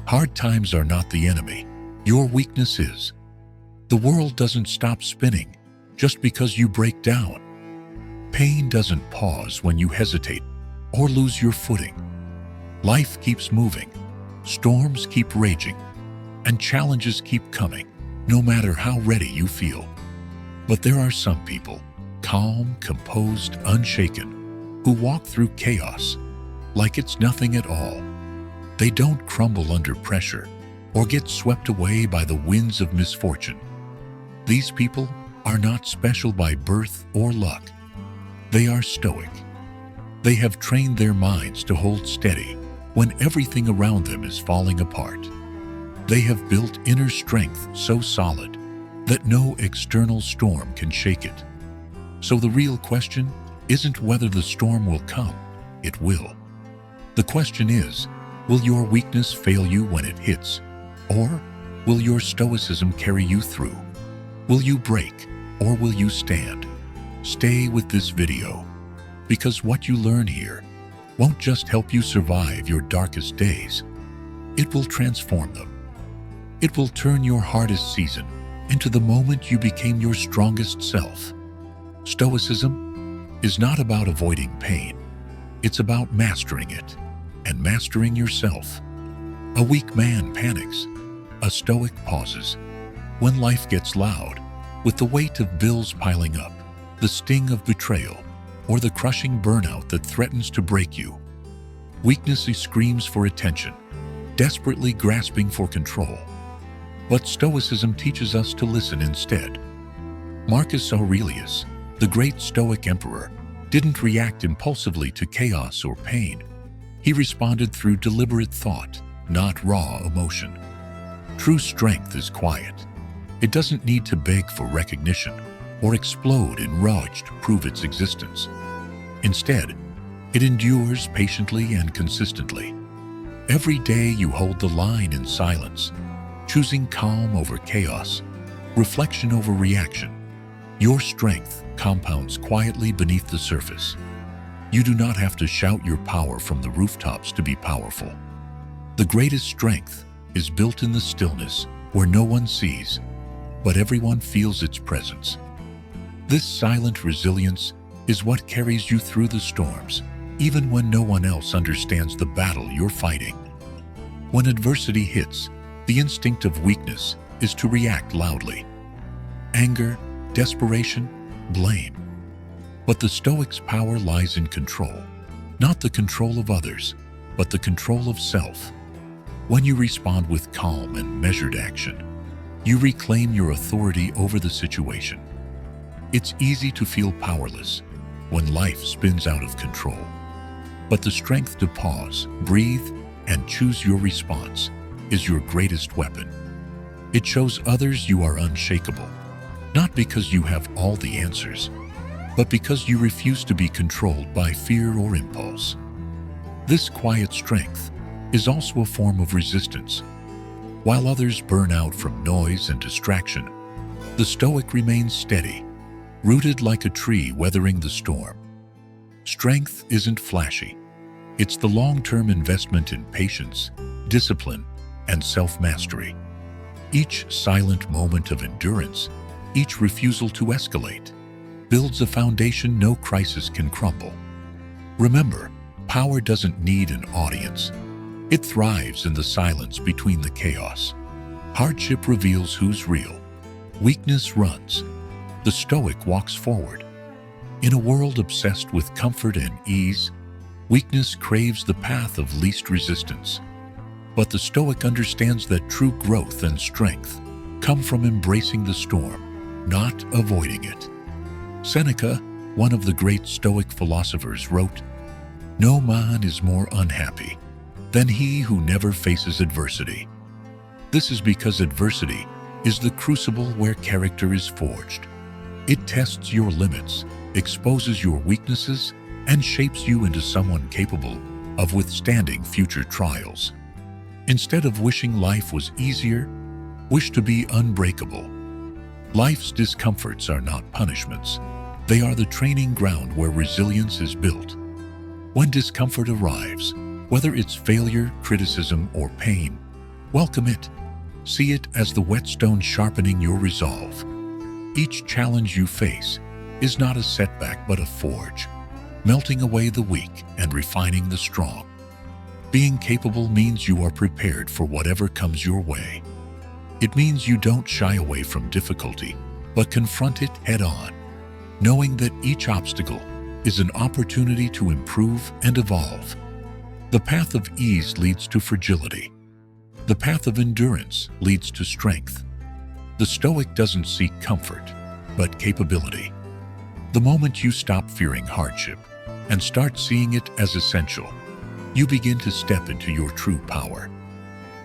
Hard times are not the enemy. Your weakness is. The world doesn't stop spinning just because you break down. Pain doesn't pause when you hesitate or lose your footing. Life keeps moving, storms keep raging, and challenges keep coming, no matter how ready you feel. But there are some people, calm, composed, unshaken, who walk through chaos like it's nothing at all. They don't crumble under pressure or get swept away by the winds of misfortune. These people are not special by birth or luck. They are stoic. They have trained their minds to hold steady when everything around them is falling apart. They have built inner strength so solid that no external storm can shake it. So the real question isn't whether the storm will come, it will. The question is, will your weakness fail you when it hits? Or will your stoicism carry you through? Will you break or will you stand? Stay with this video, because what you learn here won't just help you survive your darkest days. It will transform them. It will turn your hardest season into the moment you became your strongest self. Stoicism is not about avoiding pain. It's about mastering it and mastering yourself. A weak man panics. A stoic pauses. When life gets loud, with the weight of bills piling up, the sting of betrayal, or the crushing burnout that threatens to break you. Weakness screams for attention, desperately grasping for control. But Stoicism teaches us to listen instead. Marcus Aurelius, the great Stoic emperor, didn't react impulsively to chaos or pain. He responded through deliberate thought, not raw emotion. True strength is quiet. It doesn't need to beg for recognition or explode in rage to prove its existence. Instead, it endures patiently and consistently. Every day you hold the line in silence, choosing calm over chaos, reflection over reaction. Your strength compounds quietly beneath the surface. You do not have to shout your power from the rooftops to be powerful. The greatest strength is built in the stillness where no one sees, but everyone feels its presence. This silent resilience is what carries you through the storms, even when no one else understands the battle you're fighting. When adversity hits, the instinct of weakness is to react loudly. Anger, desperation, blame. But the Stoic's power lies in control, not the control of others, but the control of self. When you respond with calm and measured action, you reclaim your authority over the situation. It's easy to feel powerless when life spins out of control. But the strength to pause, breathe, and choose your response is your greatest weapon. It shows others you are unshakable, not because you have all the answers, but because you refuse to be controlled by fear or impulse. This quiet strength is also a form of resistance. While others burn out from noise and distraction, the Stoic remains steady, rooted like a tree weathering the storm. Strength isn't flashy. It's the long-term investment in patience, discipline, and self-mastery. Each silent moment of endurance, each refusal to escalate, builds a foundation no crisis can crumble. Remember, power doesn't need an audience. It thrives in the silence between the chaos. Hardship reveals who's real. Weakness runs. The Stoic walks forward. In a world obsessed with comfort and ease, weakness craves the path of least resistance. But the Stoic understands that true growth and strength come from embracing the storm, not avoiding it. Seneca, one of the great Stoic philosophers, wrote, "No man is more unhappy than he who never faces adversity." This is because adversity is the crucible where character is forged. It tests your limits, exposes your weaknesses, and shapes you into someone capable of withstanding future trials. Instead of wishing life was easier, wish to be unbreakable. Life's discomforts are not punishments. They are the training ground where resilience is built. When discomfort arrives, whether it's failure, criticism, or pain, Welcome it. See it as the whetstone sharpening your resolve. Each challenge you face is not a setback but a forge, melting away the weak and refining the strong. Being capable means you are prepared for whatever comes your way. It means you don't shy away from difficulty, but confront it head-on, knowing that each obstacle is an opportunity to improve and evolve. The path of ease leads to fragility. The path of endurance leads to strength. The Stoic doesn't seek comfort, but capability. The moment you stop fearing hardship and start seeing it as essential, you begin to step into your true power.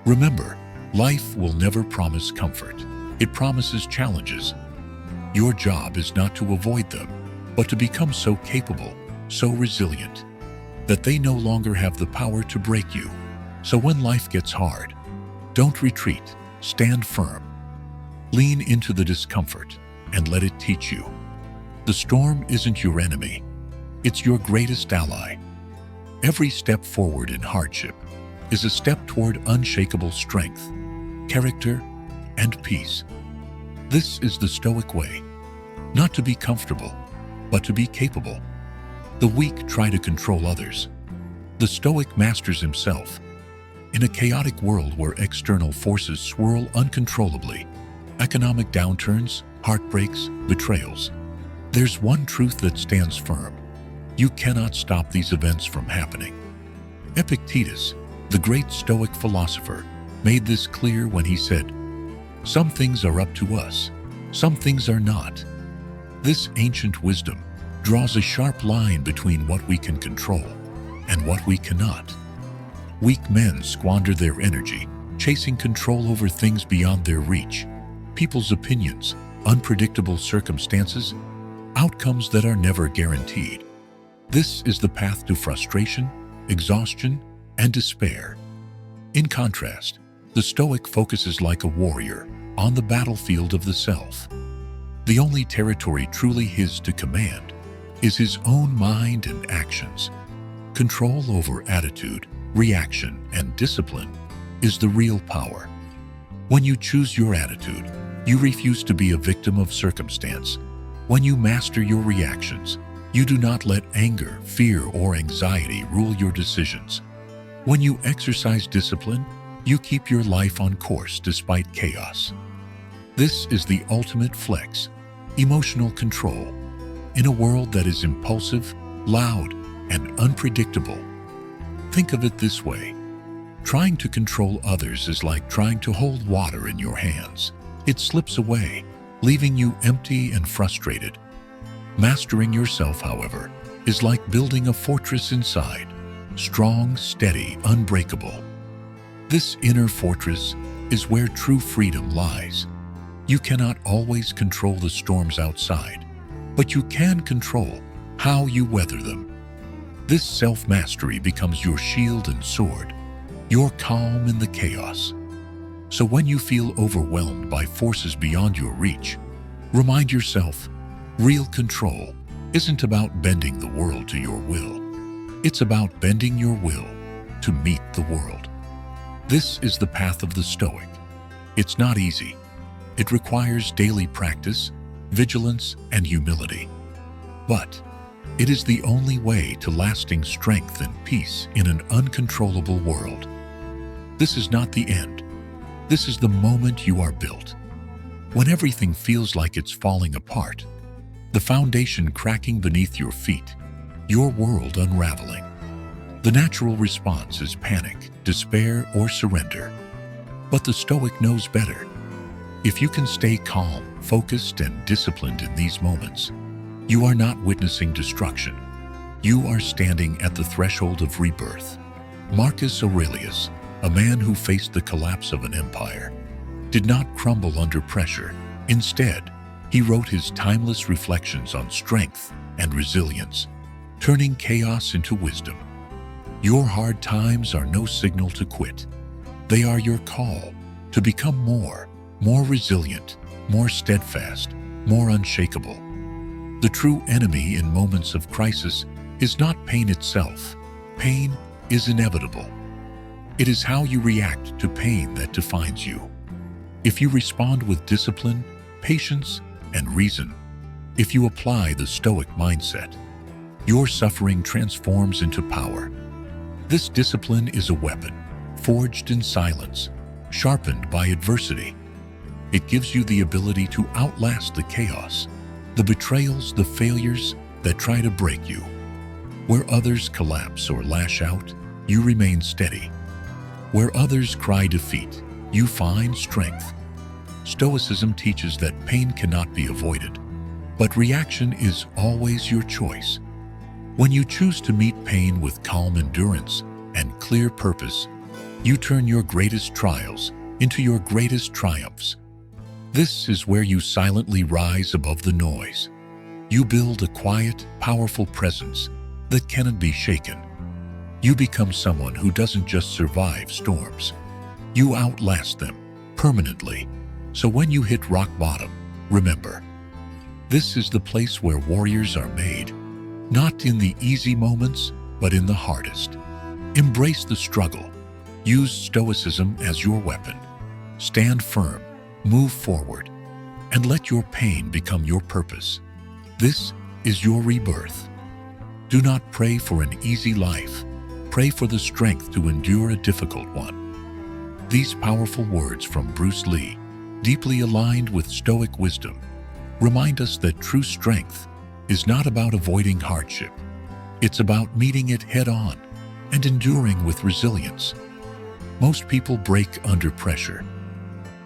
Remember, life will never promise comfort. It promises challenges. Your job is not to avoid them, but to become so capable, so resilient, that they no longer have the power to break you. So when life gets hard, don't retreat, stand firm. Lean into the discomfort and let it teach you. The storm isn't your enemy, it's your greatest ally. Every step forward in hardship is a step toward unshakable strength, character, and peace. This is the Stoic way, not to be comfortable, but to be capable. The weak try to control others. The Stoic masters himself. In a chaotic world where external forces swirl uncontrollably, economic downturns, heartbreaks, betrayals, there's one truth that stands firm. You cannot stop these events from happening. Epictetus, the great Stoic philosopher, made this clear when he said, "Some things are up to us, some things are not." This ancient wisdom draws a sharp line between what we can control and what we cannot. Weak men squander their energy, chasing control over things beyond their reach, people's opinions, unpredictable circumstances, outcomes that are never guaranteed. This is the path to frustration, exhaustion, and despair. In contrast, the Stoic focuses like a warrior on the battlefield of the self. The only territory truly his to command is his own mind and actions. Control over attitude, reaction, and discipline is the real power. When you choose your attitude, you refuse to be a victim of circumstance. When you master your reactions, you do not let anger, fear, or anxiety rule your decisions. When you exercise discipline, you keep your life on course despite chaos. This is the ultimate flex, emotional control, in a world that is impulsive, loud, and unpredictable. Think of it this way. Trying to control others is like trying to hold water in your hands. It slips away, leaving you empty and frustrated. Mastering yourself, however, is like building a fortress inside, strong, steady, unbreakable. This inner fortress is where true freedom lies. You cannot always control the storms outside, but you can control how you weather them. This self-mastery becomes your shield and sword, your calm in the chaos. So when you feel overwhelmed by forces beyond your reach, remind yourself, real control isn't about bending the world to your will. It's about bending your will to meet the world. This is the path of the Stoic. It's not easy. It requires daily practice, vigilance, and humility. But it is the only way to lasting strength and peace in an uncontrollable world. This is not the end. This is the moment you are built. When everything feels like it's falling apart, the foundation cracking beneath your feet, your world unraveling. The natural response is panic, despair, or surrender. But the Stoic knows better. If you can stay calm, focused, and disciplined in these moments, you are not witnessing destruction. You are standing at the threshold of rebirth. Marcus Aurelius, a man who faced the collapse of an empire, did not crumble under pressure. Instead, he wrote his timeless reflections on strength and resilience, turning chaos into wisdom. Your hard times are no signal to quit. They are your call to become more resilient, more steadfast, more unshakable. The true enemy in moments of crisis is not pain itself. Pain is inevitable. It is how you react to pain that defines you. If you respond with discipline, patience, and reason, if you apply the Stoic mindset, your suffering transforms into power. This discipline is a weapon, forged in silence, sharpened by adversity. It gives you the ability to outlast the chaos, the betrayals, the failures that try to break you. Where others collapse or lash out, you remain steady. Where others cry defeat, you find strength. Stoicism teaches that pain cannot be avoided, but reaction is always your choice. When you choose to meet pain with calm endurance and clear purpose, you turn your greatest trials into your greatest triumphs. This is where you silently rise above the noise. You build a quiet, powerful presence that cannot be shaken. You become someone who doesn't just survive storms. You outlast them permanently. So when you hit rock bottom, remember, this is the place where warriors are made, not in the easy moments, but in the hardest. Embrace the struggle. Use Stoicism as your weapon. Stand firm, move forward, and let your pain become your purpose. This is your rebirth. Do not pray for an easy life. Pray for the strength to endure a difficult one. These powerful words from Bruce Lee, deeply aligned with Stoic wisdom, remind us that true strength is not about avoiding hardship. It's about meeting it head-on and enduring with resilience. Most people break under pressure.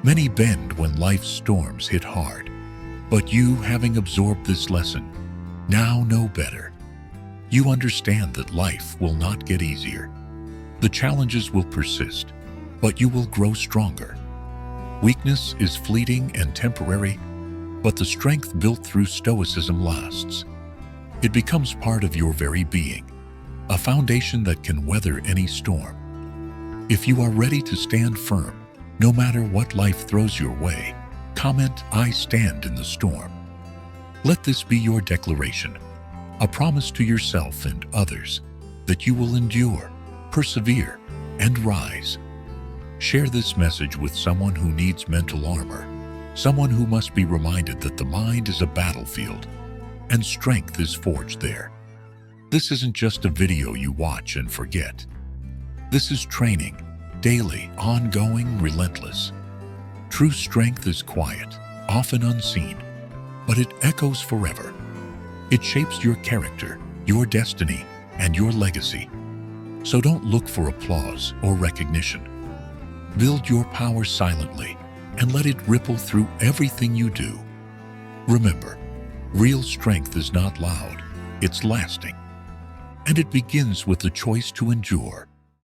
Many bend when life's storms hit hard. But you, having absorbed this lesson, now know better. You understand that life will not get easier. The challenges will persist, but you will grow stronger. Weakness is fleeting and temporary, but the strength built through Stoicism lasts. It becomes part of your very being, a foundation that can weather any storm. If you are ready to stand firm, no matter what life throws your way, comment, "I stand in the storm." Let this be your declaration, a promise to yourself and others that you will endure, persevere, and rise. Share this message with someone who needs mental armor, someone who must be reminded that the mind is a battlefield and strength is forged there. This isn't just a video you watch and forget. This is training, daily, ongoing, relentless. True strength is quiet, often unseen, but it echoes forever. It shapes your character, your destiny, and your legacy. So don't look for applause or recognition. Build your power silently and let it ripple through everything you do. Remember, real strength is not loud, it's lasting. And it begins with the choice to endure,